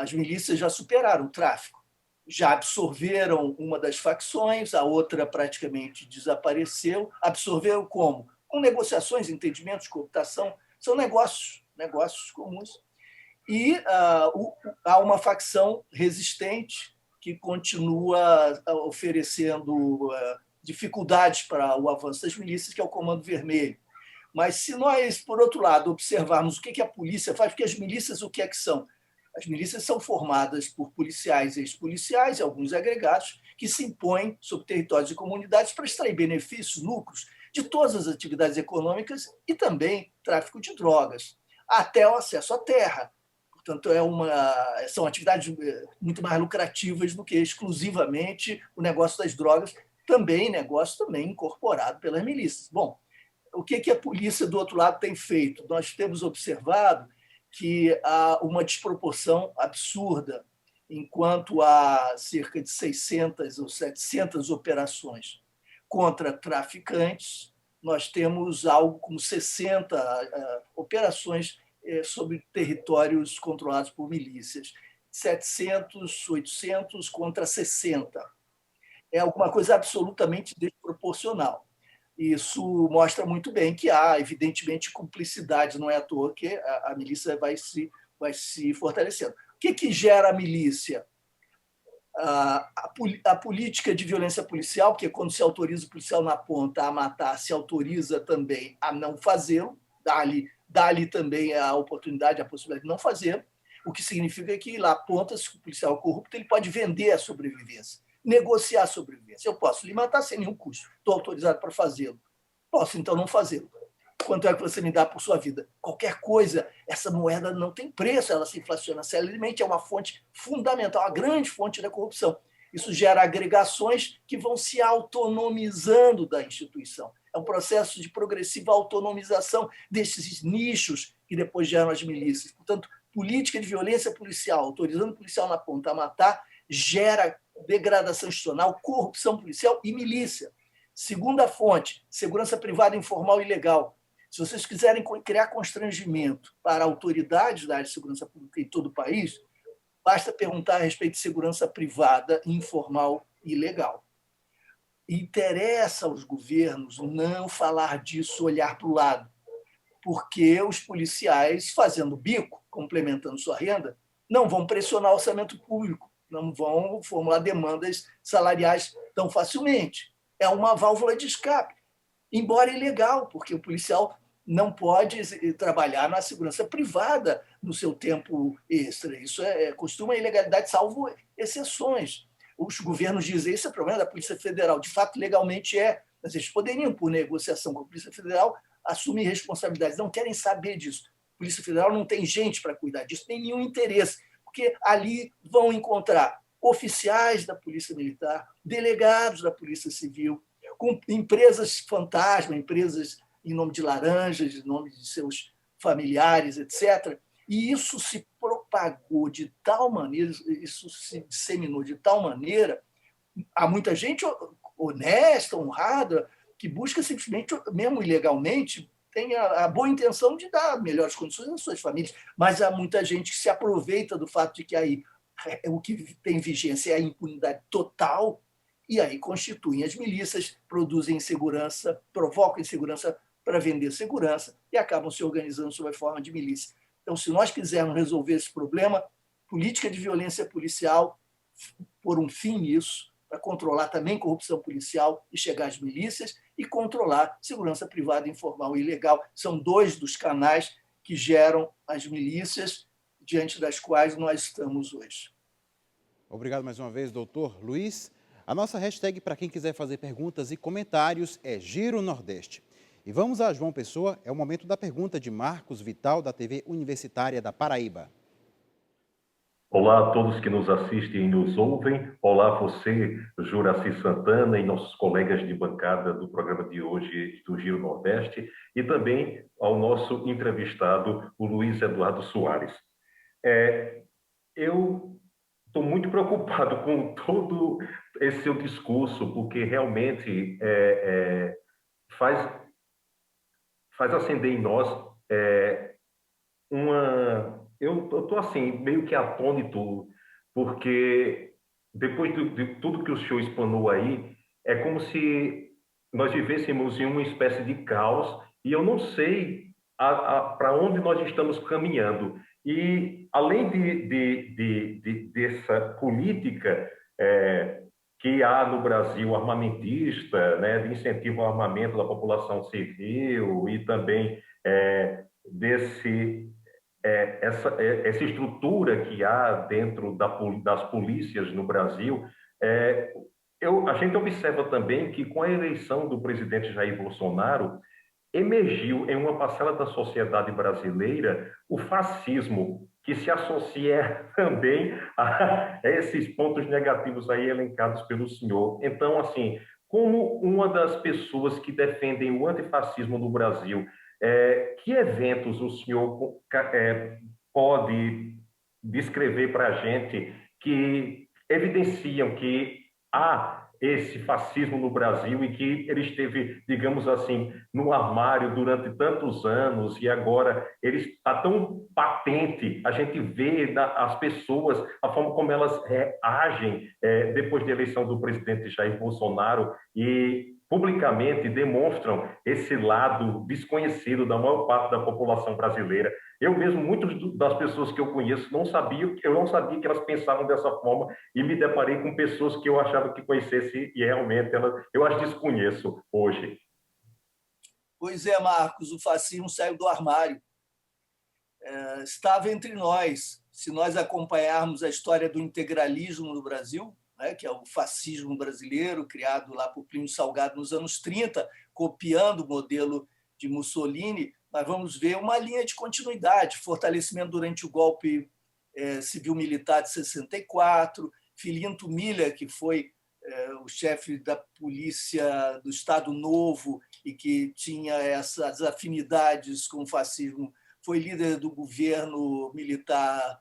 As milícias já superaram o tráfico, já absorveram uma das facções, a outra praticamente desapareceu. Absorveram como? Com negociações, entendimentos, cooptação, são negócios comuns. E há uma facção resistente que continua oferecendo dificuldades para o avanço das milícias, que é o Comando Vermelho. Mas se nós, por outro lado, observarmos o que a polícia faz, porque as milícias o que é que são? As milícias são formadas por policiais e ex-policiais, e alguns agregados, que se impõem sobre territórios e comunidades para extrair benefícios, lucros de todas as atividades econômicas e também tráfico de drogas, até o acesso à terra. Portanto, são atividades muito mais lucrativas do que exclusivamente o negócio das drogas, negócio também incorporado pelas milícias. Bom, o que a polícia do outro lado tem feito? Nós temos observado que há uma desproporção absurda, enquanto há cerca de 600 ou 700 operações contra traficantes, nós temos algo como 60 operações sobre territórios controlados por milícias. 700, 800 contra 60. É alguma coisa absolutamente desproporcional. Isso mostra muito bem que há, evidentemente, cumplicidade, não é à toa que a milícia vai se fortalecendo. O que gera a milícia? A política de violência policial, porque quando se autoriza o policial na ponta a matar, se autoriza também a não fazê-lo, dá-lhe também a oportunidade, a possibilidade de não fazer, o que significa que lá ponta, se o policial é corrupto, ele pode vender a sobrevivência, negociar a sobrevivência. Eu posso lhe matar sem nenhum custo, estou autorizado para fazê-lo. Posso, então, não fazê-lo. Quanto é que você me dá por sua vida? Qualquer coisa, essa moeda não tem preço, ela se inflaciona celeremente, é uma fonte fundamental, uma grande fonte da corrupção. Isso gera agregações que vão se autonomizando da instituição. É um processo de progressiva autonomização desses nichos que depois geram as milícias. Portanto, política de violência policial, autorizando o policial na ponta a matar, gera degradação institucional, corrupção policial e milícia. Segunda fonte, segurança privada informal e ilegal. Se vocês quiserem criar constrangimento para autoridades da área de segurança pública em todo o país, basta perguntar a respeito de segurança privada, informal e ilegal. Interessa aos governos não falar disso, olhar para o lado, porque os policiais, fazendo bico, complementando sua renda, não vão pressionar o orçamento público, não vão formular demandas salariais tão facilmente. É uma válvula de escape, embora ilegal, porque o policial não pode trabalhar na segurança privada no seu tempo extra. Isso costuma ilegalidade, salvo exceções. Os governos dizem esse é o problema da Polícia Federal. De fato, legalmente é, mas eles poderiam, por negociação com a Polícia Federal, assumir responsabilidades. Não querem saber disso. A Polícia Federal não tem gente para cuidar disso, nem nenhum interesse, porque ali vão encontrar oficiais da Polícia Militar, delegados da Polícia Civil, com empresas fantasma, empresas em nome de laranjas, em nome de seus familiares, etc. E isso se propagou de tal maneira, isso se disseminou de tal maneira, há muita gente honesta, honrada, que busca simplesmente, mesmo ilegalmente, tem a boa intenção de dar melhores condições às suas famílias, mas há muita gente que se aproveita do fato de que aí o que tem vigência é a impunidade total, e aí constituem as milícias, produzem insegurança, provocam insegurança para vender segurança e acabam se organizando sob a forma de milícia. Então, se nós quisermos resolver esse problema, política de violência policial, pôr um fim nisso, para controlar também corrupção policial e chegar às milícias, e controlar segurança privada, informal e ilegal. São dois dos canais que geram as milícias diante das quais nós estamos hoje. Obrigado mais uma vez, doutor Luiz. A nossa hashtag para quem quiser fazer perguntas e comentários é Giro Nordeste. E vamos a João Pessoa, é o momento da pergunta de Marcos Vital, da TV Universitária da Paraíba. Olá a todos que nos assistem e nos ouvem. Olá você, Juraci Santana, e nossos colegas de bancada do programa de hoje do Giro Nordeste, e também ao nosso entrevistado, o Luiz Eduardo Soares. Eu estou muito preocupado com todo esse seu discurso, porque realmente faz acender em nós Eu estou assim, meio que atônito, porque depois de tudo que o senhor explanou aí, é como se nós vivêssemos em uma espécie de caos, e eu não sei para onde nós estamos caminhando. E além dessa política que há no Brasil armamentista, né, de incentivo ao armamento da população civil, e também essa estrutura que há dentro das polícias no Brasil, a gente observa também que com a eleição do presidente Jair Bolsonaro, emergiu em uma parcela da sociedade brasileira o fascismo, que se associa também a esses pontos negativos aí elencados pelo senhor. Então, assim, como uma das pessoas que defendem o antifascismo no Brasil, que eventos o senhor pode descrever para a gente que evidenciam que há esse fascismo no Brasil e que ele esteve, digamos assim, no armário durante tantos anos e agora ele está tão patente, a gente vê as pessoas, a forma como elas reagem depois da eleição do presidente Jair Bolsonaro e publicamente demonstram esse lado desconhecido da maior parte da população brasileira. Eu mesmo, muitas das pessoas que eu conheço, eu não sabia que elas pensavam dessa forma, e me deparei com pessoas que eu achava que conhecesse e realmente eu as desconheço hoje. Pois é, Marcos, o fascismo saiu do armário. Estava entre nós. Se nós acompanharmos a história do integralismo no Brasil, que é o fascismo brasileiro, criado lá por Plínio Salgado nos anos 30, copiando o modelo de Mussolini, nós vamos ver uma linha de continuidade, fortalecimento durante o golpe civil-militar de 64, Filinto Miller, que foi o chefe da polícia do Estado Novo e que tinha essas afinidades com o fascismo, foi líder do governo militar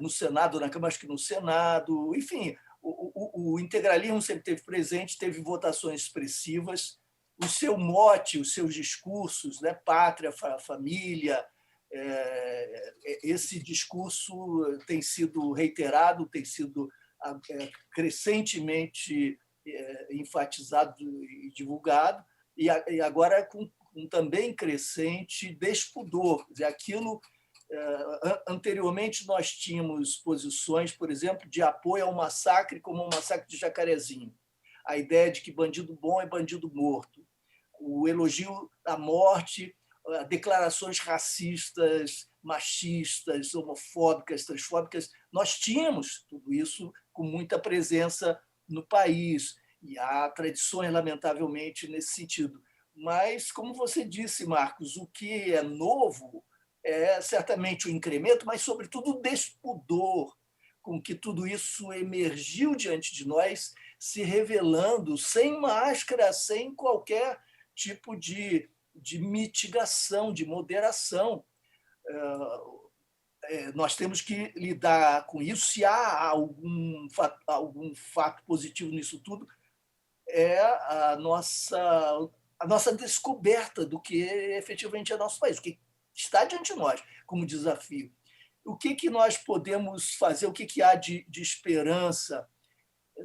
no Senado, na Câmara, acho que no Senado, enfim, O integralismo sempre esteve presente, teve votações expressivas, o seu mote, os seus discursos, né, pátria, família, esse discurso tem sido reiterado, tem sido crescentemente enfatizado e divulgado, e agora com também crescente despudor. Quer dizer, aquilo, anteriormente, nós tínhamos posições, por exemplo, de apoio ao massacre, como o massacre de Jacarezinho. A ideia de que bandido bom é bandido morto. O elogio à morte, declarações racistas, machistas, homofóbicas, transfóbicas. Nós tínhamos tudo isso com muita presença no país, e há tradições, lamentavelmente, nesse sentido. Mas, como você disse, Marcos, o que é novo é certamente o incremento, mas, sobretudo, o despudor com que tudo isso emergiu diante de nós, se revelando sem máscara, sem qualquer tipo de mitigação, de moderação. Nós temos que lidar com isso. Se há algum fato positivo nisso tudo, é a nossa descoberta do que efetivamente é nosso país, o que está diante de nós como desafio. O que nós podemos fazer, o que há de esperança?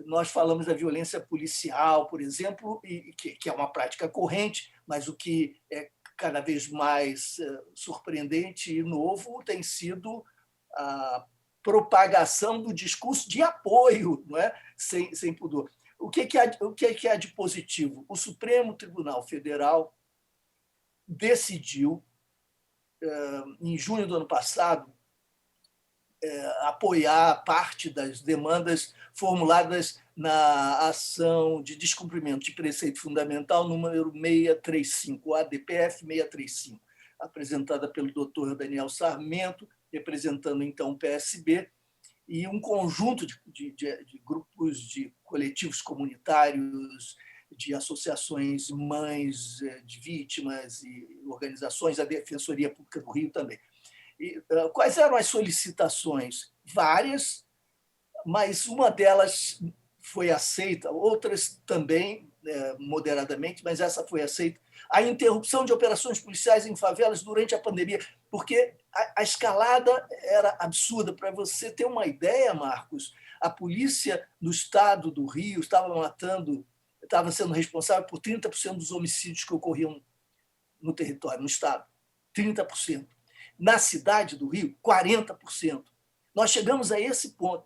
Nós falamos da violência policial, por exemplo, que é uma prática corrente, mas o que é cada vez mais surpreendente e novo tem sido a propagação do discurso de apoio, não é? sem pudor. O que há de positivo? O Supremo Tribunal Federal decidiu, em junho do ano passado, apoiar parte das demandas formuladas na ação de descumprimento de preceito fundamental número 635, o ADPF 635, apresentada pelo doutor Daniel Sarmento, representando, então, o PSB, e um conjunto de grupos, de coletivos comunitários, de associações mães de vítimas e organizações, a Defensoria Pública do Rio também. E, quais eram as solicitações? Várias, mas uma delas foi aceita, outras também, moderadamente, mas essa foi aceita. A interrupção de operações policiais em favelas durante a pandemia, porque a escalada era absurda. Para você ter uma ideia, Marcos, a polícia no estado do Rio estava sendo responsável por 30% dos homicídios que ocorriam no território, no estado. 30%. Na cidade do Rio, 40%. Nós chegamos a esse ponto.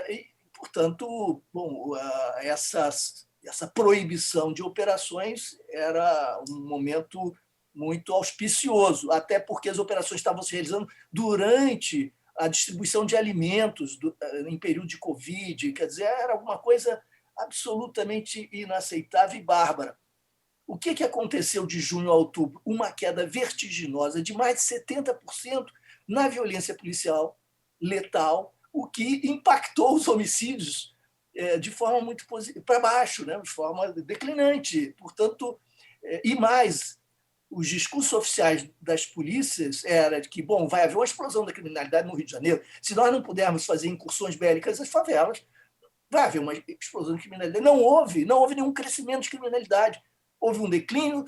E, portanto, essa proibição de operações era um momento muito auspicioso, até porque as operações estavam se realizando durante a distribuição de alimentos em período de Covid. Quer dizer, era alguma coisa absolutamente inaceitável e bárbara. O que aconteceu de junho a outubro? Uma queda vertiginosa de mais de 70% na violência policial letal, o que impactou os homicídios de forma muito para baixo, né? De forma declinante. Portanto, e mais, os discursos oficiais das polícias era de que, bom, vai haver uma explosão da criminalidade no Rio de Janeiro. Se nós não pudermos fazer incursões bélicas nas favelas, vai haver uma explosão de criminalidade. Não houve nenhum crescimento de criminalidade. Houve um declínio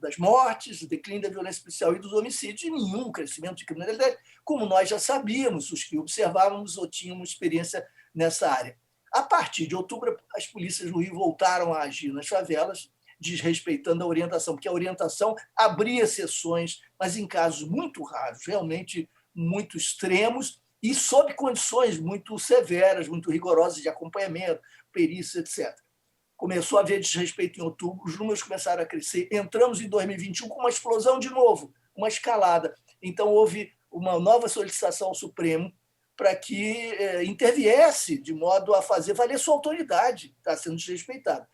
das mortes, o declínio da violência policial e dos homicídios, e nenhum crescimento de criminalidade, como nós já sabíamos, os que observávamos ou tínhamos experiência nessa área. A partir de outubro, as polícias do Rio voltaram a agir nas favelas, desrespeitando a orientação, porque a orientação abria sessões, mas em casos muito raros, realmente muito extremos, e sob condições muito severas, muito rigorosas de acompanhamento, perícia, etc. Começou a haver desrespeito em outubro, os números começaram a crescer. Entramos em 2021 com uma explosão de novo, uma escalada. Então, houve uma nova solicitação ao Supremo para que interviesse de modo a fazer valer sua autoridade, está sendo desrespeitada.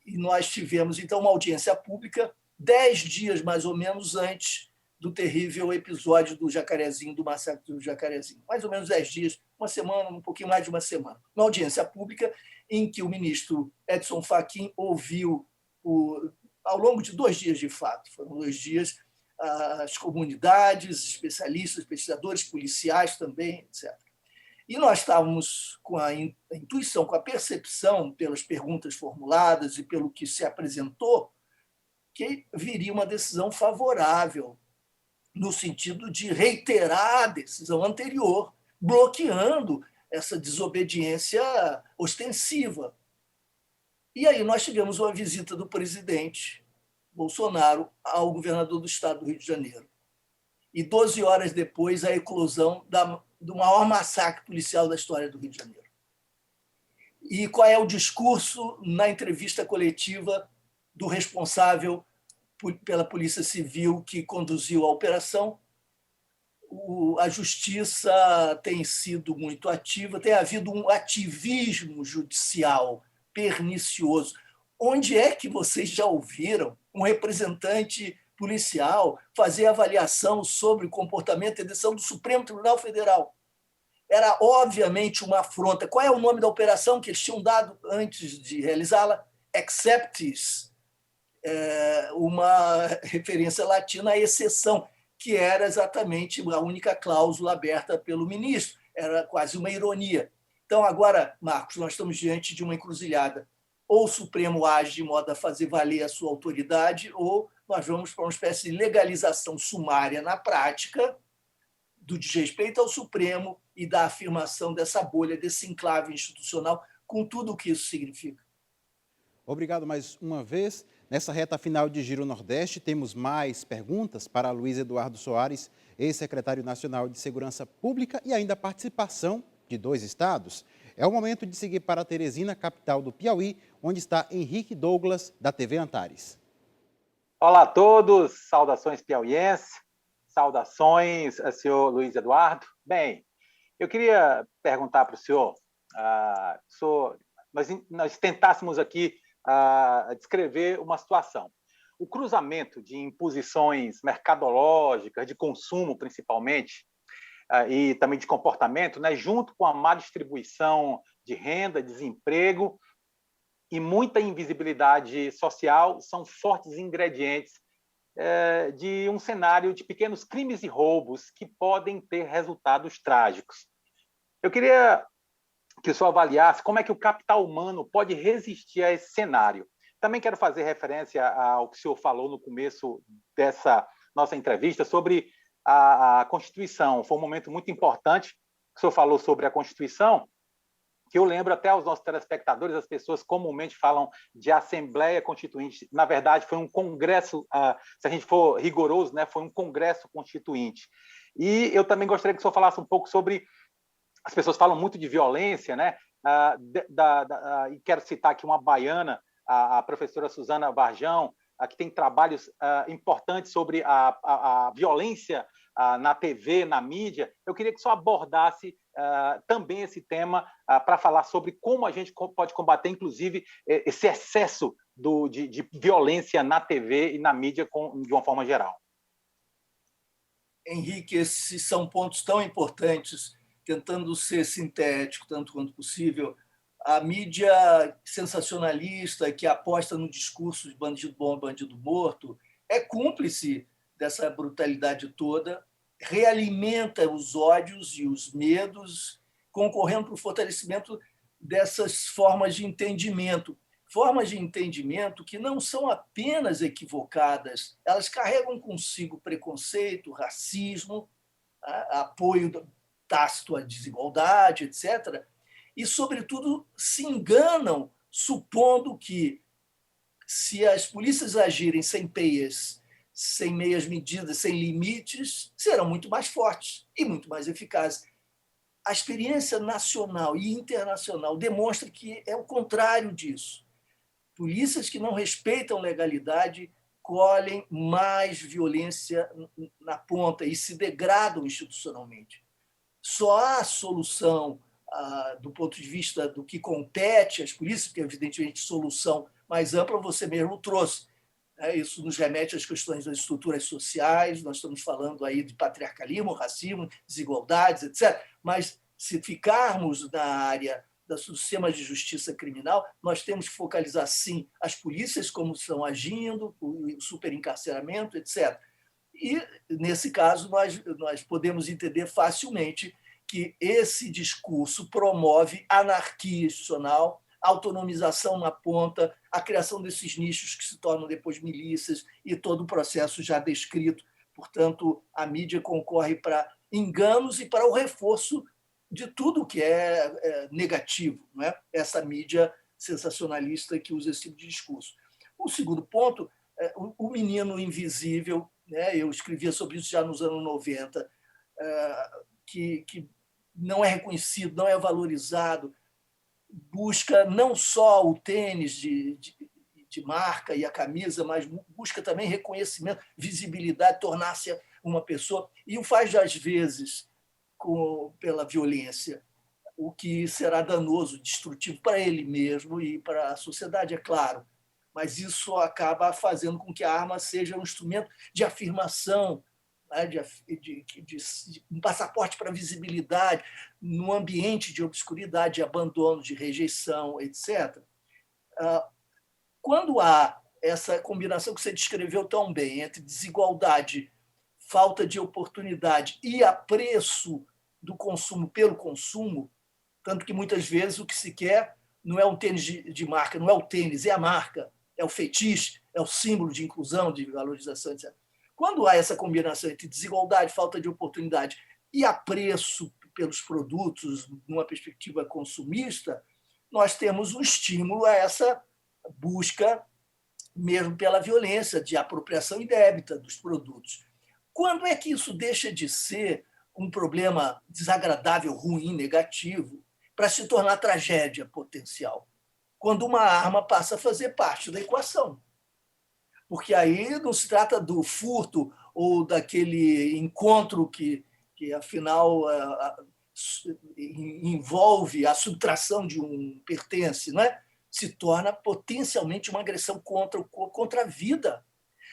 E nós tivemos, então, uma audiência pública 10 dias, mais ou menos, antes do terrível episódio do Jacarezinho, do massacre do Jacarezinho. Mais ou menos 10 dias, uma semana, um pouquinho mais de uma semana. Uma audiência pública em que o ministro Edson Fachin ouviu, ao longo de 2 dias, de fato, foram 2 dias, as comunidades, especialistas, pesquisadores, policiais também, etc. E nós estávamos com a intuição, com a percepção, pelas perguntas formuladas e pelo que se apresentou, que viria uma decisão favorável, no sentido de reiterar a decisão anterior, bloqueando essa desobediência ostensiva. E aí nós tivemos uma visita do presidente Bolsonaro ao governador do estado do Rio de Janeiro. E 12 horas depois, a eclosão do maior massacre policial da história do Rio de Janeiro. E qual é o discurso na entrevista coletiva do responsável pela Polícia Civil que conduziu a operação? A justiça tem sido muito ativa, tem havido um ativismo judicial pernicioso. Onde é que vocês já ouviram um representante policial fazer avaliação sobre o comportamento e decisão do Supremo Tribunal Federal? Era, obviamente, uma afronta. Qual é o nome da operação que eles tinham dado antes de realizá-la? Exceptis, uma referência latina à exceção, que era exatamente a única cláusula aberta pelo ministro. Era quase uma ironia. Então, agora, Marcos, nós estamos diante de uma encruzilhada. Ou o Supremo age de modo a fazer valer a sua autoridade, ou nós vamos para uma espécie de legalização sumária na prática do desrespeito ao Supremo e da afirmação dessa bolha, desse enclave institucional, com tudo o que isso significa. Obrigado mais uma vez. Nessa reta final de Giro Nordeste, temos mais perguntas para Luiz Eduardo Soares, ex-secretário nacional de Segurança Pública, e ainda a participação de 2 estados. É o momento de seguir para Teresina, capital do Piauí, onde está Henrique Douglas, da TV Antares. Olá a todos, saudações piauienses, saudações, senhor Luiz Eduardo. Bem, eu queria perguntar para o senhor, nós tentássemos aqui descrever uma situação. O cruzamento de imposições mercadológicas, de consumo principalmente, e também de comportamento, né, junto com a má distribuição de renda, desemprego e muita invisibilidade social, são fortes ingredientes de um cenário de pequenos crimes e roubos que podem ter resultados trágicos. Eu queria que o senhor avaliasse como é que o capital humano pode resistir a esse cenário. Também quero fazer referência ao que o senhor falou no começo dessa nossa entrevista sobre a Constituição. Foi um momento muito importante que o senhor falou sobre a Constituição, que eu lembro até aos nossos telespectadores, as pessoas comumente falam de Assembleia Constituinte. Na verdade, foi um congresso, se a gente for rigoroso, né, foi um congresso constituinte. E eu também gostaria que o senhor falasse um pouco sobre... As pessoas falam muito de violência, né? E quero citar aqui uma baiana, a professora Suzana Varjão, que tem trabalhos importantes sobre a violência na TV, na mídia. Eu queria que o senhor abordasse também esse tema para falar sobre como a gente pode combater, inclusive, esse excesso de violência na TV e na mídia de uma forma geral. Henrique, esses são pontos tão importantes, tentando ser sintético tanto quanto possível. A mídia sensacionalista que aposta no discurso de bandido bom e bandido morto é cúmplice dessa brutalidade toda, realimenta os ódios e os medos, concorrendo para o fortalecimento dessas formas de entendimento que não são apenas equivocadas, elas carregam consigo preconceito, racismo, apoio tácito à desigualdade, etc., e, sobretudo, se enganam supondo que, se as polícias agirem sem peias, sem meias medidas, sem limites, serão muito mais fortes e muito mais eficazes. A experiência nacional e internacional demonstra que é o contrário disso. Polícias que não respeitam legalidade colhem mais violência na ponta e se degradam institucionalmente. Só há solução do ponto de vista do que compete às polícias, porque, evidentemente, solução mais ampla você mesmo trouxe. Isso nos remete às questões das estruturas sociais, nós estamos falando aí de patriarcalismo, racismo, desigualdades, etc. Mas, se ficarmos na área do sistema de justiça criminal, nós temos que focalizar, sim, as polícias, como estão agindo, o superencarceramento, etc. E, nesse caso, nós podemos entender facilmente porque esse discurso promove anarquia institucional, autonomização na ponta, a criação desses nichos que se tornam depois milícias e todo o processo já descrito. Portanto, a mídia concorre para enganos e para o reforço de tudo que é negativo, não é? Essa mídia sensacionalista que usa esse tipo de discurso. O segundo ponto, o menino invisível, né? Eu escrevia sobre isso já nos anos 90, que não é reconhecido, não é valorizado, busca não só o tênis de marca e a camisa, mas busca também reconhecimento, visibilidade, tornar-se uma pessoa, e o faz, às vezes, pela violência, o que será danoso, destrutivo para ele mesmo e para a sociedade, é claro. Mas isso acaba fazendo com que a arma seja um instrumento de afirmação, né, de um passaporte para a visibilidade, num ambiente de obscuridade, de abandono, de rejeição, etc. Quando há essa combinação que você descreveu tão bem entre desigualdade, falta de oportunidade e apreço do consumo pelo consumo, tanto que muitas vezes o que se quer não é um tênis de marca, não é o tênis, é a marca, é o fetiche, é o símbolo de inclusão, de valorização, etc. Quando há essa combinação entre desigualdade, falta de oportunidade e apreço pelos produtos numa perspectiva consumista, nós temos um estímulo a essa busca mesmo pela violência, de apropriação indébita dos produtos. Quando é que isso deixa de ser um problema desagradável, ruim, negativo, para se tornar tragédia potencial? Quando uma arma passa a fazer parte da equação. Porque aí não se trata do furto ou daquele encontro que afinal, envolve a subtração de um pertence, não é? Se torna potencialmente uma agressão contra a vida.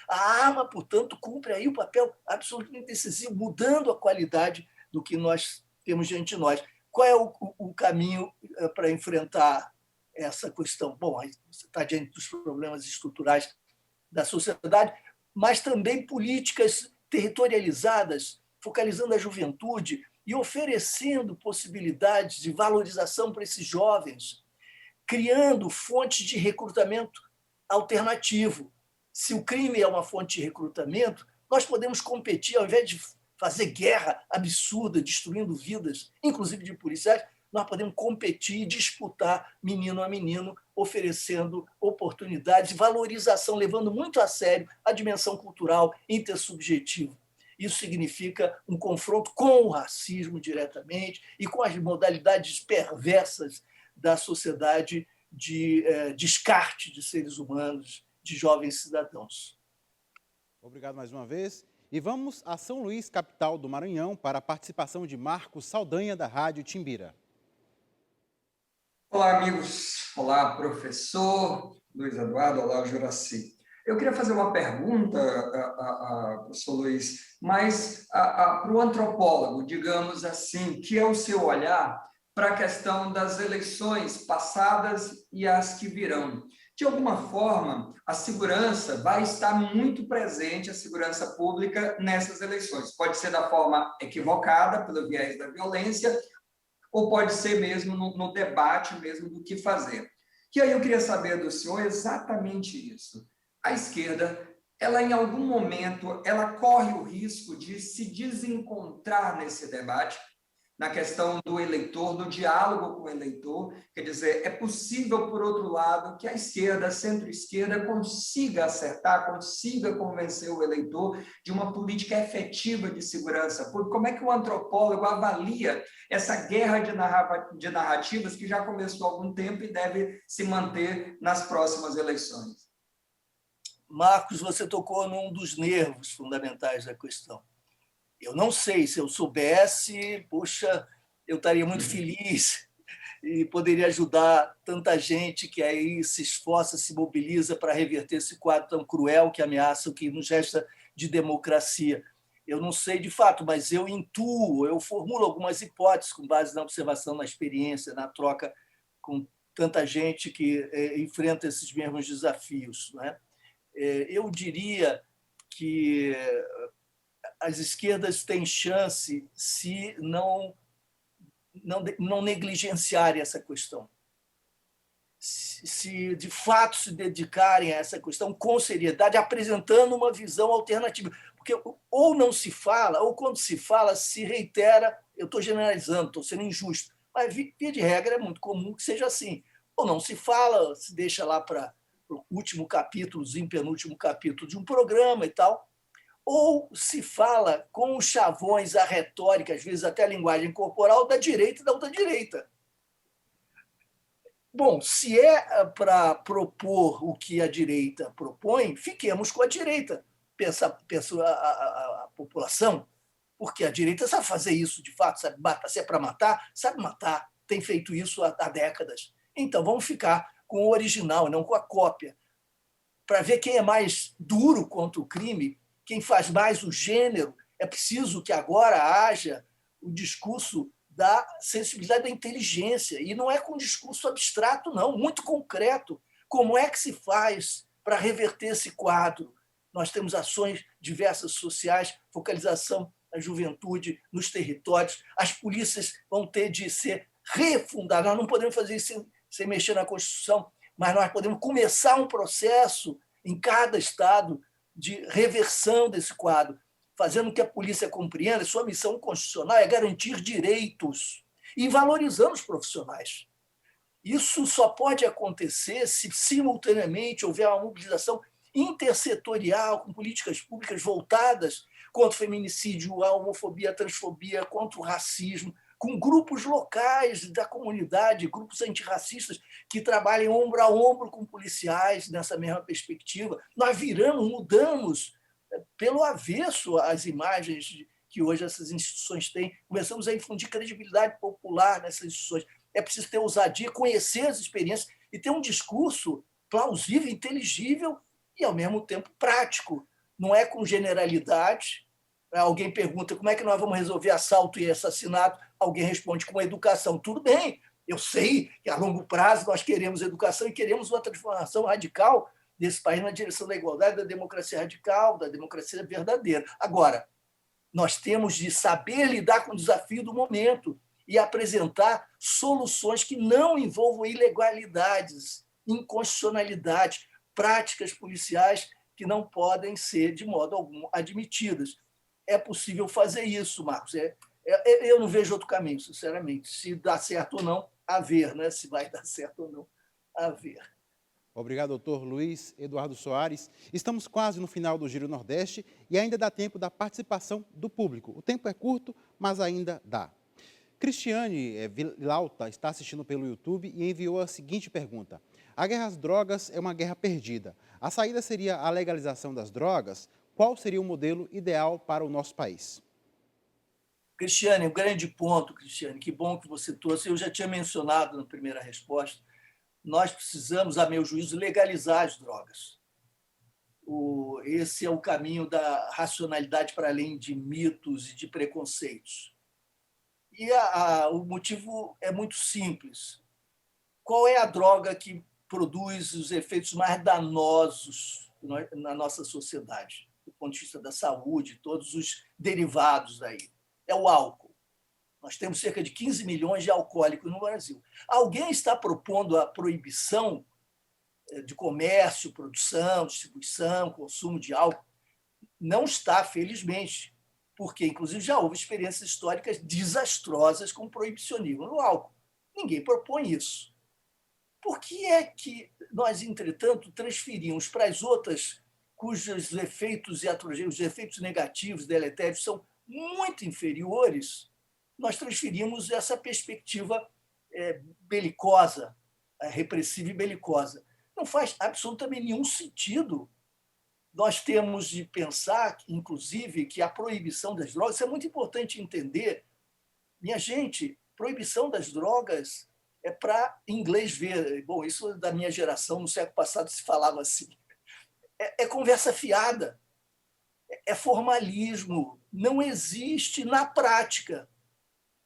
A arma, portanto, cumpre aí um papel absolutamente decisivo, mudando a qualidade do que nós temos diante de nós. Qual é o caminho para enfrentar essa questão? Bom, você está diante dos problemas estruturais da sociedade, mas também políticas territorializadas, focalizando a juventude e oferecendo possibilidades de valorização para esses jovens, criando fontes de recrutamento alternativo. Se o crime é uma fonte de recrutamento, nós podemos competir, ao invés de fazer guerra absurda, destruindo vidas, inclusive de policiais, nós podemos competir e disputar menino a menino, oferecendo oportunidades, valorização, levando muito a sério a dimensão cultural intersubjetiva. Isso significa um confronto com o racismo diretamente e com as modalidades perversas da sociedade de descarte de seres humanos, de jovens cidadãos. Obrigado mais uma vez. E vamos a São Luís, capital do Maranhão, para a participação de Marcos Saldanha, da Rádio Timbira. Olá, amigos. Olá, professor Luiz Eduardo. Olá, Juraci. Eu queria fazer uma pergunta, professor Luiz, mas para o antropólogo, digamos assim, que é o seu olhar para a questão das eleições passadas e as que virão. De alguma forma, a segurança vai estar muito presente, a segurança pública, nessas eleições. Pode ser da forma equivocada, pelo viés da violência, ou pode ser mesmo no debate mesmo do que fazer. E aí eu queria saber do senhor exatamente isso. A esquerda, ela em algum momento, ela corre o risco de se desencontrar nesse debate, na questão do eleitor, do diálogo com o eleitor. Quer dizer, é possível, por outro lado, que a esquerda, a centro-esquerda, consiga acertar, consiga convencer o eleitor de uma política efetiva de segurança pública. Como é que o antropólogo avalia essa guerra de narrativas que já começou há algum tempo e deve se manter nas próximas eleições? Marcos, você tocou num dos nervos fundamentais da questão. Eu não sei, se eu soubesse, poxa, eu estaria muito feliz e poderia ajudar tanta gente que aí se esforça, se mobiliza para reverter esse quadro tão cruel que ameaça o que nos resta de democracia. Eu não sei de fato, mas eu intuo, eu formulo algumas hipóteses com base na observação, na experiência, na troca com tanta gente que enfrenta esses mesmos desafios, né? Eu diria que as esquerdas têm chance se não não negligenciarem essa questão. Se de fato se dedicarem a essa questão com seriedade, apresentando uma visão alternativa. Porque ou não se fala, ou quando se fala, se reitera. Eu estou generalizando, estou sendo injusto, mas, via de regra, é muito comum que seja assim. Ou não se fala, se deixa lá para o último capítulo, penúltimo capítulo de um programa e tal, ou se fala com os chavões, a retórica, às vezes até a linguagem corporal da direita e da ultradireita. Bom, se é para propor o que a direita propõe, fiquemos com a direita, pensa a população, porque a direita sabe fazer isso de fato, sabe matar. Se é para matar, sabe matar, tem feito isso há décadas. Então vamos ficar com o original, não com a cópia, para ver quem é mais duro contra o crime, quem faz mais o gênero. É preciso que agora haja o discurso da sensibilidade da inteligência, e não é com um discurso abstrato, não, muito concreto. Como é que se faz para reverter esse quadro? Nós temos ações diversas sociais, focalização na juventude, nos territórios. As polícias vão ter de ser refundadas. Nós não podemos fazer isso sem mexer na Constituição, mas nós podemos começar um processo em cada estado de reversão desse quadro, fazendo com que a polícia compreenda que sua missão constitucional é garantir direitos e valorizando os profissionais. Isso só pode acontecer se, simultaneamente, houver uma mobilização intersetorial, com políticas públicas voltadas contra o feminicídio, a homofobia, a transfobia, contra o racismo, com grupos locais da comunidade, grupos antirracistas que trabalhem ombro a ombro com policiais nessa mesma perspectiva. Nós mudamos pelo avesso as imagens que hoje essas instituições têm. Começamos a infundir credibilidade popular nessas instituições. É preciso ter ousadia, conhecer as experiências e ter um discurso plausível, inteligível e, ao mesmo tempo, prático. Não é com generalidade. Alguém pergunta como é que nós vamos resolver assalto e assassinato, alguém responde com educação. Tudo bem, eu sei que a longo prazo nós queremos educação e queremos uma transformação radical desse país na direção da igualdade, da democracia radical, da democracia verdadeira. Agora, nós temos de saber lidar com o desafio do momento e apresentar soluções que não envolvam ilegalidades, inconstitucionalidades, práticas policiais que não podem ser, de modo algum, admitidas. É possível fazer isso, Marcos. Eu não vejo outro caminho, sinceramente. Se dá certo ou não, a ver, né? Se vai dar certo ou não, a ver. Obrigado, doutor Luiz Eduardo Soares. Estamos quase no final do Giro Nordeste e ainda dá tempo da participação do público. O tempo é curto, mas ainda dá. Cristiane Vilauta está assistindo pelo YouTube e enviou a seguinte pergunta. A guerra às drogas é uma guerra perdida. A saída seria a legalização das drogas? Qual seria o modelo ideal para o nosso país? Cristiane, um grande ponto, Cristiane. Que bom que você trouxe. Eu já tinha mencionado na primeira resposta. Nós precisamos, a meu juízo, legalizar as drogas. Esse é o caminho da racionalidade para além de mitos e de preconceitos. E o motivo é muito simples. Qual é a droga que produz os efeitos mais danosos na nossa sociedade, do ponto de vista da saúde, todos os derivados daí? É o álcool. Nós temos cerca de 15 milhões de alcoólicos no Brasil. Alguém está propondo a proibição de comércio, produção, distribuição, consumo de álcool? Não está, felizmente, porque, inclusive, já houve experiências históricas desastrosas com proibicionismo no álcool. Ninguém propõe isso. Por que é que nós, entretanto, transferimos para as outras, cujos efeitos iatrogênicos, os efeitos negativos, deletérios, são muito inferiores, nós transferimos essa perspectiva belicosa, repressiva e belicosa? Não faz absolutamente nenhum sentido. Nós temos de pensar, inclusive, que a proibição das drogas, isso é muito importante entender. Minha gente, proibição das drogas é para inglês ver. Bom, isso da minha geração, no século passado, se falava assim. É conversa fiada, é formalismo, não existe na prática.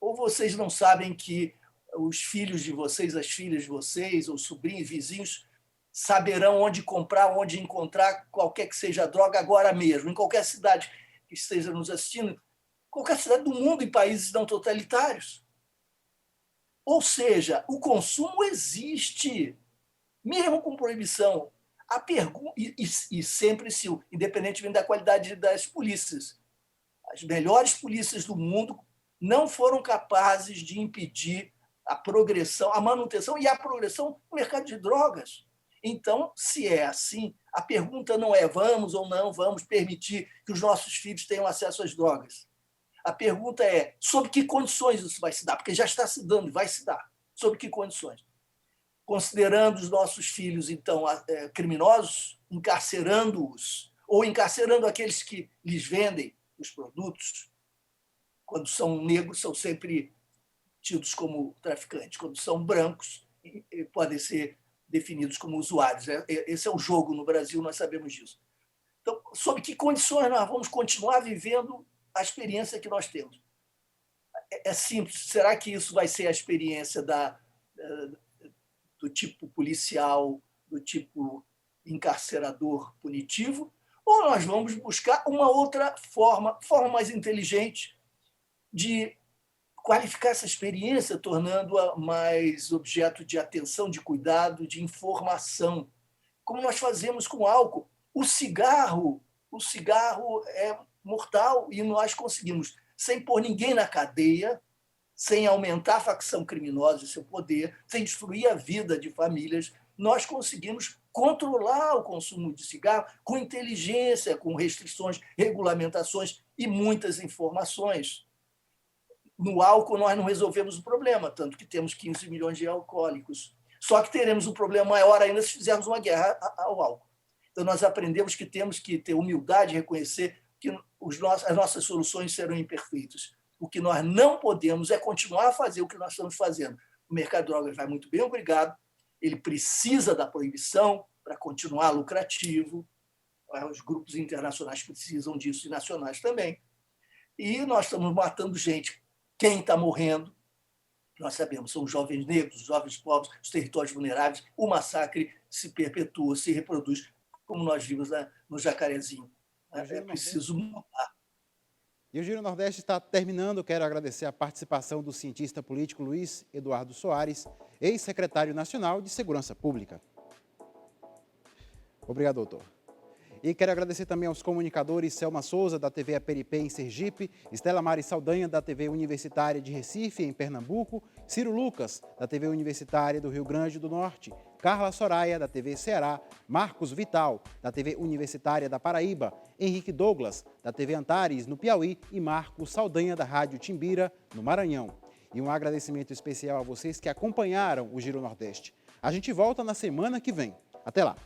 Ou vocês não sabem que os filhos de vocês, as filhas de vocês, ou sobrinhos, vizinhos, saberão onde comprar, onde encontrar qualquer que seja a droga agora mesmo, em qualquer cidade que esteja nos assistindo, qualquer cidade do mundo, em países não totalitários. Ou seja, o consumo existe, mesmo com proibição. A pergunta, e sempre, independentemente da qualidade das polícias, as melhores polícias do mundo não foram capazes de impedir a progressão, a manutenção e a progressão no mercado de drogas. Então, se é assim, a pergunta não é vamos ou não vamos permitir que os nossos filhos tenham acesso às drogas. A pergunta é sob que condições isso vai se dar, porque já está se dando e vai se dar. Sob que condições? Considerando os nossos filhos, então, criminosos, encarcerando-os, ou encarcerando aqueles que lhes vendem os produtos. Quando são negros, são sempre tidos como traficantes. Quando são brancos, podem ser definidos como usuários. Esse é o jogo no Brasil, nós sabemos disso. Então, sob que condições nós vamos continuar vivendo a experiência que nós temos? É simples. Será que isso vai ser a experiência do tipo policial, do tipo encarcerador punitivo? Ou nós vamos buscar uma outra forma mais inteligente de qualificar essa experiência, tornando-a mais objeto de atenção, de cuidado, de informação, como nós fazemos com o álcool. O cigarro é mortal e nós conseguimos, sem pôr ninguém na cadeia, sem aumentar a facção criminosa e seu poder, sem destruir a vida de famílias, nós conseguimos controlar o consumo de cigarro com inteligência, com restrições, regulamentações e muitas informações. No álcool, nós não resolvemos o problema, tanto que temos 15 milhões de alcoólicos. Só que teremos um problema maior ainda se fizermos uma guerra ao álcool. Então, nós aprendemos que temos que ter humildade e reconhecer que as nossas soluções serão imperfeitas. O que nós não podemos é continuar a fazer o que nós estamos fazendo. O mercado de drogas vai muito bem, obrigado. Ele precisa da proibição para continuar lucrativo. Os grupos internacionais precisam disso e nacionais também. E nós estamos matando gente. Quem está morrendo, nós sabemos, são os jovens negros, os jovens pobres, os territórios vulneráveis. O massacre se perpetua, se reproduz, como nós vimos no Jacarezinho. É preciso mudar. E o Giro Nordeste está terminando. Quero agradecer a participação do cientista político Luiz Eduardo Soares, ex-secretário nacional de Segurança Pública. Obrigado, doutor. E quero agradecer também aos comunicadores Selma Souza, da TV Aperipê, em Sergipe, Estela Mari Saldanha, da TV Universitária de Recife, em Pernambuco, Ciro Lucas, da TV Universitária do Rio Grande do Norte, Carla Soraya, da TV Ceará, Marcos Vital, da TV Universitária da Paraíba, Henrique Douglas, da TV Antares, no Piauí, e Marcos Saldanha, da Rádio Timbira, no Maranhão. E um agradecimento especial a vocês que acompanharam o Giro Nordeste. A gente volta na semana que vem. Até lá!